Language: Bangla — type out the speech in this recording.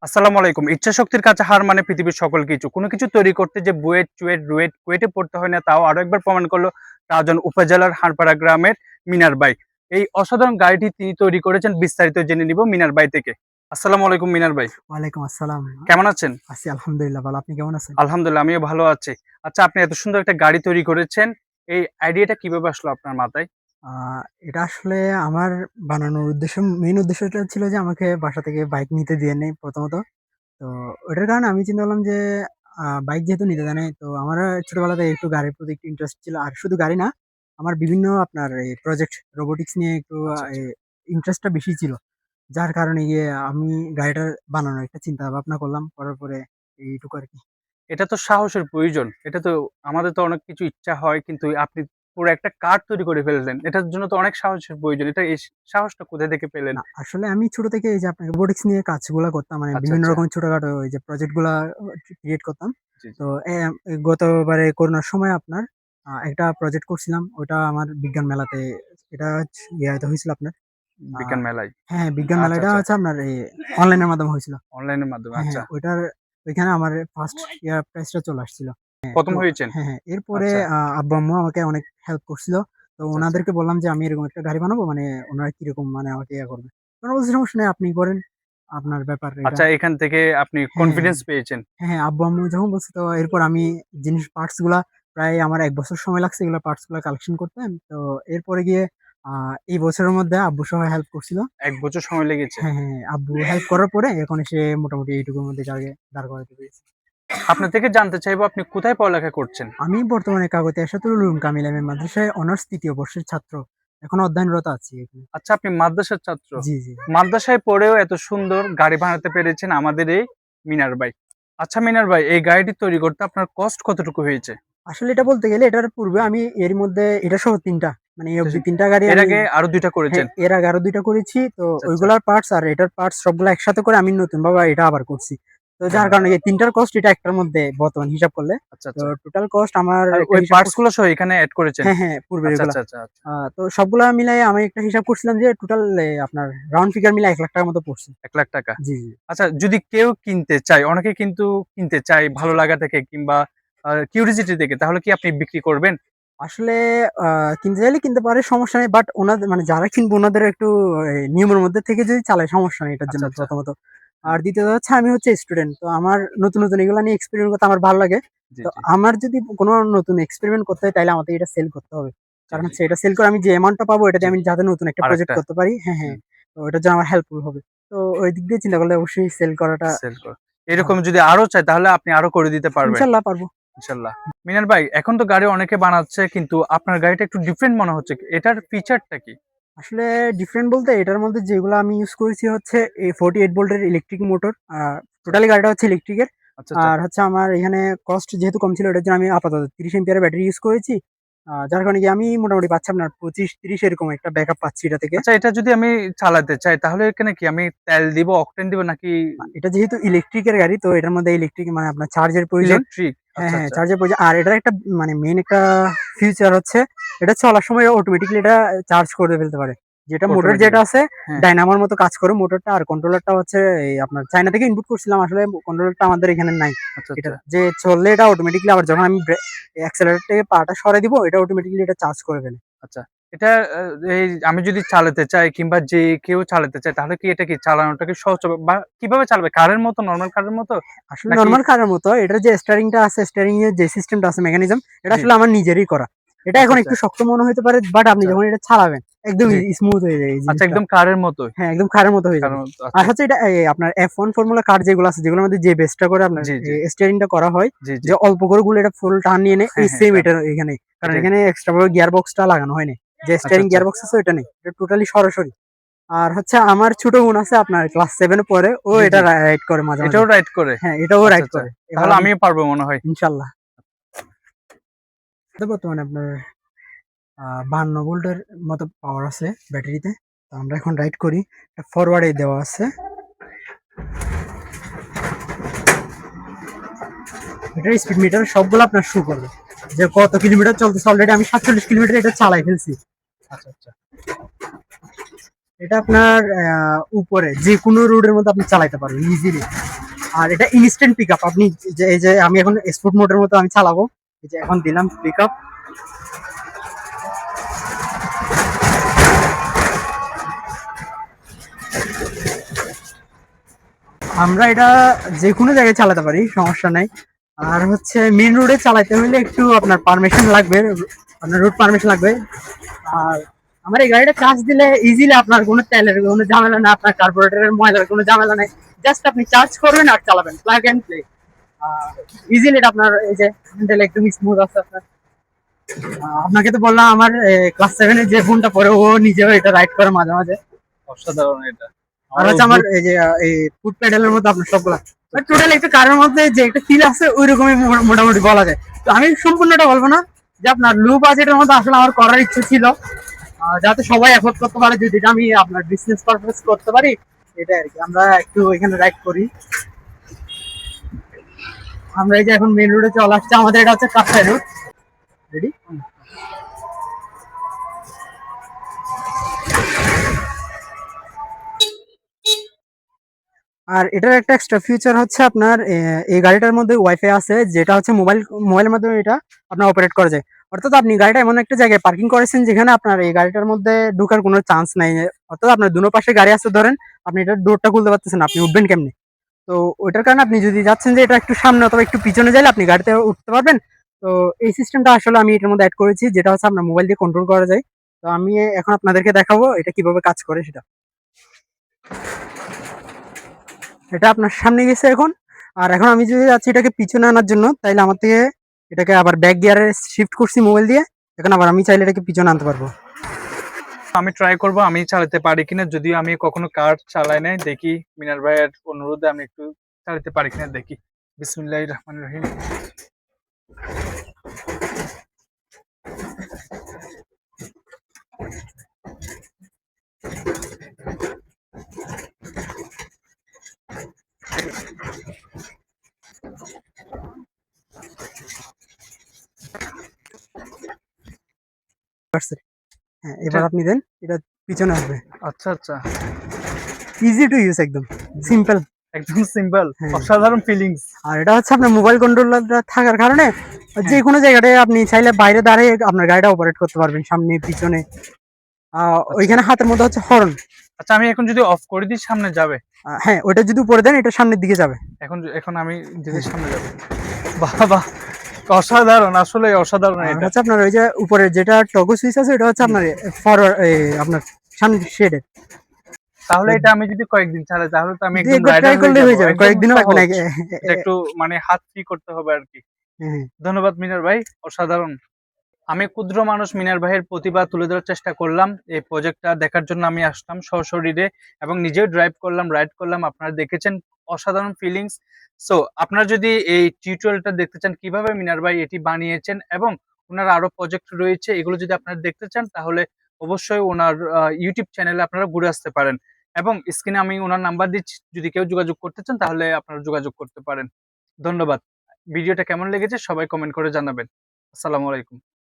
আসসালামু আলাইকুম। ইচ্ছা শক্তির কাছে হার মানে পৃথিবীর সকল কিছু। কোনো কিছু তৈরি করতে যে বুয়েট, চুয়েট, রুয়েট, কুয়েটে পড়তে হয় না তাও আরো একবার প্রমাণ করলো রাউজান উপজেলার হারপাড়া গ্রামের মিনার ভাই। এই অসাধারণ গাড়িটি তিনি তৈরি করেছেন বিস্তারিত জেনে নিব মিনার ভাই থেকে। আসসালামু আলাইকুম মিনার ভাই। ওয়ালাইকুম আসসালাম। কেমন আছেন? আছি আলহামদুলিল্লাহ ভালো। আপনি কেমন আছেন? আলহামদুলিল্লাহ আমিও ভালো আছি। আচ্ছা আপনি এত সুন্দর একটা গাড়ি তৈরি করেছেন। এই আইডিয়াটা কিভাবে আসলো আপনার মাথায়? আ এটা আসলে আমার বানানোর মেইন উদ্দেশ্যটা ছিল যে আমাকে বাসা থেকে বাইক নিতে দেয় নাই প্রথমত। তো ওটার কারণে আমি চিন্তা করলাম যে বাইক যেহেতু নিতে দেয় নাই তো আমার ছোটবেলা থেকে একটু গাড়ির প্রতি একটু ইন্টারেস্ট ছিল। আর শুধু গাড়ি না, আমার বিভিন্ন আপনার এই প্রজেক্ট রোবোটিক্স নিয়ে একটু আচ্ছা, আচ্ছা। ইন্টারেস্টটা বেশি ছিল। যার কারণে গিয়ে আমি গাড়িটা বানানোর একটা চিন্তা ভাবনা করলাম। করার পরে এইটুকু আরকি। এটা তো সাহসের প্রয়োজন। এটা তো আমাদের তো অনেক কিছু ইচ্ছা হয় কিন্তু আপনি পুরো একটা কার তৈরি করে ফেললেন। এটার জন্য তো অনেক সাহসের প্রয়োজন। এই সাহসটা কোথায় থেকে পেলেন? না, আসলে আমি ছোট থেকে এই যে আপনার রোবোটিক্স নিয়ে কাজগুলা করতাম। মানে আচ্ছা, বিভিন্ন আচ্ছা। রকমের ছোটখাটো ওই যে প্রজেক্ট গুলা ক্রিয়েট করতাম। জি, জি। তো গতবারে করোনার সময় আপনার একটা প্রজেক্ট করছিলাম। ওটা আমার বিজ্ঞান মেলাতে এটা ইয়াতে হয়েছিল আপনার। আ বিজ্ঞান মেলায়। হ্যাঁ, বিজ্ঞান আচ্ছা, মেলাটা আচ্ছা। হচ্ছে আপনার অনলাইনের মাধ্যমে হয়েছিল। অনলাইনের মাধ্যমে হ্যাঁ, আচ্ছা। হ্যাঁ, ওইখানে আমার ফার্স্ট প্রাইজ টা চলে আসছিল। হ্যাঁ, ১ম তো হয়েছেন? হ্যাঁ, হ্যাঁ। এরপরে আচ্ছা, আব্বু-আম্মু আমাকে অনেক হেল্প করছিল। তো আচ্ছা, আচ্ছা। উনাদেরকে বললাম যে, "আমি এরকম একটা গাড়ি বানাবো।" মানে উনারা কিরকম মানে আমাকে ইয়ে করবে। ওরা বলছে, "সমস্যা নাই, আপনি করেন। আপনার ব্যাপার এটা।" আচ্ছা এখান থেকে আপনি হ্যাঁ, হ্যাঁ, কনফিডেন্স পেয়েছেন। হ্যাঁ, হ্যাঁ। আব্বু-আম্মু যখন বলছে তো এরপর আমি পার্টস গুলা প্রায় আমার ১ বছর সময় লাগছে এগুলা পার্টস গুলা কালেকশন করতে। তো এরপরে গিয়ে আ এই বছরের মধ্যে আব্বু সহ হেল্প করছিল। ১ বছর সময় লেগেছে। হ্যাঁ, হ্যাঁ, হ্যাঁ। আব্বু হেল্প করার পরে এখন এসে মোটামুটি এইটুকুর মধ্যে দাঁড় করাতে পেরেছি। আপনার থেকে জানতে চাইবো আপনি কোথায় পড়ালেখা করছেন? আমি বর্তমানে কাগতে আশাতুল উলুম কামিল মাদ্রাসায় অনার্স ৩য় বর্ষের ছাত্র। এখন অধ্যয়নরত আছি এখানে। আচ্ছা আপনি মাদ্রাসার ছাত্র। জি, জি। মাদ্রাসায় পড়েও এত সুন্দর গাড়ি বানাতে পেরেছেন আমাদের এই মিনার ভাই। আচ্ছা মিনার ভাই এই গাড়িটি তৈরি করতে আপনার কস্ট কতটুকু হয়েছে? আসলে এটা বলতে গেলে এটার পূর্বে আমি এর মধ্যে এটা সহ ৩ টা মানে এই আচ্ছা, অব্দি ৩ টা গাড়ি এর আমি আগে আরো ২ টা হ্যাঁ, করেছেন। এর আগে আরো ২ টা করেছি। তো আচ্ছা, আচ্ছা। ওইগুলার পার্টস আর এটার পার্টস সবগুলা একসাথে করে আমি নতুনভাবে এটা আবার করছি। তো হ্যাঁ, যার হ্যাঁ। কারণে এই ৩ টার কস্ট এটা একটার মধ্যে বর্তমান হিসাব করলে। আচ্ছা, তো আচ্ছা। টোটাল কস্ট আমার আর একটা ওই হিসাব পার্টস করছি গুলো সহ এখানে এড করেছেন? হ্যাঁ, হ্যাঁ, পূর্বের আচ্ছা, এগুলা। আচ্ছা, আচ্ছা, আচ্ছা। তো সবগুলা মিলায়ে আমি একটা হিসাব করছিলাম যে টোটাল আপনার রাউন্ড ফিগার মিলায়ে ৳১,০০,০০০ মতো পড়ছে। ৳১,০০,০০০। জি, জি। আচ্ছা যদি কেউ কিনতে চায়, অনেকে কিন্তু কিনতে চায় ভালো লাগা থেকে কিংবা কিউরিওসিটি থেকে তাহলে কি আপনি বিক্রি করবেন? আসলে আ কিনতে চাইলে কিনতে পারে সমস্যা নেই। বাট উনাদের মানে যারা কিনবে উনাদের একটু নিয়মের মধ্যে থেকে যদি চালায় সমস্যা নেই এটার আচ্ছা, জন্য আচ্ছা। প্রথমত। আর হ্যাঁ। দ্বিতীয়ত হচ্ছে আমি হচ্ছে স্টুডেন্ট। তো আমার নতুন এগুলা নিয়ে এক্সপেরিমেন্ট করতে আমার ভালো লাগে। জি, তো জি, আমার যদি কোনো নতুন এক্সপেরিমেন্ট করতে হয় তাইলে আমাকে এটা সেল করতে হবে। জি, কারণ জি, হচ্ছে এটা সেল করে আমি যে অ্যামাউন্ট টা পাবো এটা জি। দিয়ে আমি যাতে নতুন একটা প্রজেক্ট আরেকটা করতে পারি হ্যাঁ, হ্যাঁ। হুম, তো এটার জন্য আমার হেল্পফুল হবে। তো ওই দিক দিয়ে চিন্তা করলে অবশ্যই সেল করাটা সেল করা। এরকম ভালো। যদি আরো চায় তাহলে আপনি আরো করে দিতে পারবেন। ইনশাআল্লাহ পারব। ইনশাআল্লাহ। মিনার ভাই এখন তো গাড়ি অনেকে বানাচ্ছে কিন্তু আপনার গাড়িটা একটু ডিফারেন্ট মনে হচ্ছে। এটার ফিচারটা কি? আসলে ডিফারেন্ট বলতে এটার মধ্যে যেগুলো আমি ইউজ করেছি হচ্ছে এই 48 ভোল্টের ইলেকট্রিক মোটর। আচ্ছা, টোটালি গাড়িটা হচ্ছে ইলেকট্রিকের। আচ্ছা, আচ্ছা। আর হচ্ছে আমার এখানে কস্ট যেহেতু কম ছিল এটার জন্য আমি আপাতত ৩০ অ্যাম্পিয়ারের ব্যাটারি ইউজ করেছি। যার কারণে কি আমি মোটামুটি পাচ্ছি আপনার ২৫-৩০ এরকম একটা ব্যাকআপ পাচ্ছি এটা থেকে। আচ্ছা এটা যদি আমি চালাতে চাই তাহলে এখানে কি আমি তেল দিব, অকটেন দিব নাকি এটা যেহেতু ইলেকট্রিকের গাড়ি তো এটার মধ্যে ইলেকট্রিক মানে আপনার চার্জের প্রয়োজন। ইলেকট্রিক? হ্যাঁ, আচ্ছা, হ্যাঁ, আচ্ছা। চার্জের প্রয়োজন। আর এটার একটা মানে মেইন একটা ফিচার হচ্ছে এটা চলার সময় অটোমেটিক্যালি এটা চার্জ করে ফেলতে পারে। যেটা মোটর যেটা অটোমেটিক্যালি। আছে হ্যাঁ। ডায়নামোর মতো কাজ করে মোটরটা আর কন্ট্রোলারটা হচ্ছে এই আপনার চায়না থেকে ইনপুট করছিলাম আসলে কন্ট্রোলারটা আমাদের এখানে নাই। আচ্ছা, এটা আচ্ছা, যে চললে এটা অটোমেটিক্যালি আবার যখন আমি অ্যাক্সেলারেটর থেকে পাটা সরাই দিব এটা অটোমেটিক্যালি এটা চার্জ করে ফেলে। আচ্ছা। এটা আ এই আমি যদি চালাতে চাই কিংবা যে কেউ চালাতে চায় তাহলে কি এটা কি চালানোটা কি সহজ হবে? বা কিভাবে চালাবে? কারের মতো নরমাল কারের মতো? আসলে নাকি নরমাল কারের মতো এটার যে স্টিয়ারিংটা আছে, স্টিয়ারিং এর যে সিস্টেমটা আছে মেকানিজম এটা জি। আসলে আমার নিজেরই করা। এটা আচ্ছা, এখন আচ্ছা, একটু শক্ত মনে হইতে পারে বাট আপনি আচ্ছা। যখন এটা চালাবেন একদম জি। স্মুথ হয়ে যায় এই আচ্ছা জিনিসটা। একদম কারের মতোই। হ্যাঁ, একদম কারের মতো হয়ে যাবে। কারের মতো আর আচ্ছা। হচ্ছে এটা আপনার F1 ফর্মুলা কার যেগুলো আছে যেগুলোর মধ্যে যে বেসটা করে আপনার জি, জি, স্টিয়ারিংটা করা হয় জি, জি। যে অল্প করে ঘুরলে এটা ফুল টার্ন নিয়ে নেয় হ্যাঁ, এই হ্যাঁ, সেম টান এটার এখানে। কারণ এটাই। এখানে এক্সট্রা ভাবে গিয়ার বক্সটা লাগানো হয়নি। যে আচ্ছা, স্টিয়ারিং আচ্ছা। গিয়ার বক্স আছে ওইটা নেই। এটা টোটালি সরাসরি। আর হচ্ছে আমার ছোট বোন আছে আপনার ক্লাস 7 এ পড়ে ও জি, এটা জি। রাইড করে মাঝে, মাঝে। এটাও রাইড করে? হ্যাঁ, এটাও আচ্ছা, রাইড আচ্ছা। করে। এবার তাহলে আমি আমিও পারবো মনে হয়। ইনশাআল্লাহ। তো বর্তমানে আপনার ৫২ ভোল্টের মতো পাওয়ার আছে ব্যাটারিতে। তো আমরা এখন রাইড করি। ফরওয়ার্ড এ দেওয়া আছে। এটার স্পিড মিটার সবগুলো আপনার শো করবে। যে কত কিলোমিটার চলতেছে অলরেডি আমি ৪৭ কিলোমিটার এটা চালাই ফেলছি। আচ্ছা, আচ্ছা। এটা আপনার উপরে যে কোনো রোডের মধ্যে আপনি চালাতে পারবেন ইজিলি। আর এটা ইনস্ট্যান্ট পিক আপ। আপনি এই যে আমি এখন স্পোর্ট মোডের মতো আমি চালাবো, এই যে এখন দিলাম পিক আপ। আমরা এটা যে কোনো জায়গায় চালাতে পারি, সমস্যা নাই। আর হচ্ছে মেন রোডে চালাতে হলে একটু আপনার পারমিশন লাগবে, আপনার রুট পারমিশন লাগবে। আর আমার এই গাড়িটা চার্জ দিলে ইজিলি আপনার কোনো তেলের কোনো ঝামেলা না, আপনার কার্বোরেটরের ময়লার কোনো ঝামেলা নেই। জাস্ট আপনি চার্জ করবেন আর চালাবেন, প্লাগ এন্ড প্লে। ইজিলি এটা আপনার এই যে হ্যান্ডেল একদম স্মুথ আছে আপনার। আপনাকে তো বললাম আমার ক্লাস 7 যে ফোনটা পরে ও নিজেও এটা রাইড করে মাঝে মাঝে। অসাধারণ এটা। আর হচ্ছে আমার এই যে এই ফুট প্যাডেলের মধ্যে আপনার সবগুলা টোটাল একটা কারের মধ্যে যে একটা ফিল আছে ওই রকমই মোটামুটি বলা যায়। তো আমি সম্পূর্ণটা বলবো না, যে আপনার লো বাজেটের মধ্যে আসলে আমার করার ইচ্ছে ছিল, যাতে সবাই এফোর্ড করতে পারে, যদি এটা আমি আপনার বিজনেস পারপাস করতে পারি, এটা আর কি। আমরা একটু এখানে রাইড করি। আমরা এই যে এখন মেন রোডে চলে আসছে, আমাদের এটা হচ্ছে কাপ্তাই রোড। রেডি? আর এটার একটা এক্সট্রা ফিচার হচ্ছে আপনার এই গাড়িটার মধ্যে ওয়াইফাই আছে, যেটা হচ্ছে মোবাইলের মাধ্যমে এটা আপনার অপারেট করা যায়। অর্থাৎ আপনি গাড়িটা এমন একটা জায়গায় পার্কিং করেছেন যেখানে আপনার এই গাড়িটার মধ্যে ঢোকার কোনো চান্স নাই। অর্থাৎ আপনার দুনো পাশে গাড়ি আছে ধরেন, আপনি এটা ডোরটা খুলতে পারতেছেন, আপনি উঠবেন কেমনে? তো ওইটার কারণে আপনি যদি যাচ্ছেন যে এটা একটু সামনে অথবা একটু পিছনে যাইলে আপনি গাড়িতে উঠতে পারবেন। তো এই সিস্টেমটা আসলে আমি এটার মধ্যে অ্যাড করেছি, যেটা হচ্ছে আপনার মোবাইল দিয়ে কন্ট্রোল করা যায়। তো আমি এখন আপনাদেরকে দেখাবো এটা কিভাবে কাজ করে সেটা। এটা আপনার সামনে গেছে এখন। আর এখন আমি যদি যাচ্ছি এটাকে পিছনে আনার জন্য, তাইলে আমার থেকে এটাকে আবার ব্যাক গিয়ারে শিফট করছি মোবাইল দিয়ে। এখন আবার আমি চাইলে এটাকে পিছনে আনতে পারবো। আমি ট্রাই করব আমি চালাতে পারি কিনা, যদিও আমি কখনো কার চালাই নাই। দেখি মিনার ভাইয়ের অনুরোধে আমি একটু চালাতে পারি কিনা দেখি। বিসমিল্লাহির রহমানির রহিম। হ্যাঁ, এবার আপনি দেন, এটা পিছনে আসবে। আচ্ছা আচ্ছা, ইজি টু ইউজ, একদম সিম্পল। একদম সিম্পল, হ্যাঁ। অসাধারণ ফিলিংস। আর এটা হচ্ছে আপনার মোবাইল কন্ট্রোলারটা থাকার কারণে যে হ্যাঁ। কোনো জায়গাটায় আপনি চাইলে বাইরে দাঁড়িয়ে আপনার গাড়িটা অপারেট করতে পারবেন, সামনে পিছনে। ওইখানে হাতের মধ্যে হচ্ছে হর্ন। আচ্ছা, আমি এখন যদি অফ করে দিই সামনে যাবে? হ্যাঁ, ওটা যদি উপরে দেন এটা সামনের দিকে যাবে। এখন এখন আমি যদি সামনে যাবে, বাহ বাহ, অসাধারণ, আসলে অসাধারণ আর এটা। হচ্ছে আপনার ওই যে উপরে যেটা টগো সুইচ আছে ওটা হচ্ছে আপনার ফরওয়ার্ড, আপনার সামনে শেডের। তাহলে এটা আমি যদি কয়েকদিন চালাই তাহলে তো আমি একদম একবার রাইডার ট্রাই হয়ে করলে যাব। হয়ে যাবে, একদম কয়েকদিনও লাগবে না। সহজ। এটা একটু মানে হাত ফ্রি করতে হবে আর কি। হ্যাঁ। ধন্যবাদ মিনার ভাই, অসাধারণ। আমি ক্ষুদ্র মানুষ মিনার ভাইয়ের প্রতিভা তুলে ধরার চেষ্টা করলাম। এই প্রজেক্টটা দেখার জন্য আমি আসলাম সশরীরে এবং নিজেও ড্রাইভ করলাম, রাইড করলাম। আপনারা দেখেছেন অসাধারণ ফিলিংস। সো আপনারা যদি এই টিউটোরিয়ালটা দেখতে চান কিভাবে মিনার ভাই এটি বানিয়েছেন এবং ওনার আরো প্রজেক্ট রয়েছে, এগুলো যদি আপনারা দেখতে চান তাহলে অবশ্যই ওনার ইউটিউব চ্যানেলে আপনারা ঘুরে আসতে পারেন। এবং স্ক্রিনে আমি ওনার নাম্বার দিচ্ছি, যদি কেউ যোগাযোগ করতে চান তাহলে আপনারা যোগাযোগ করতে পারেন। ধন্যবাদ। ভিডিওটা কেমন লেগেছে সবাই কমেন্ট করে জানাবেন। আসসালামু আলাইকুম।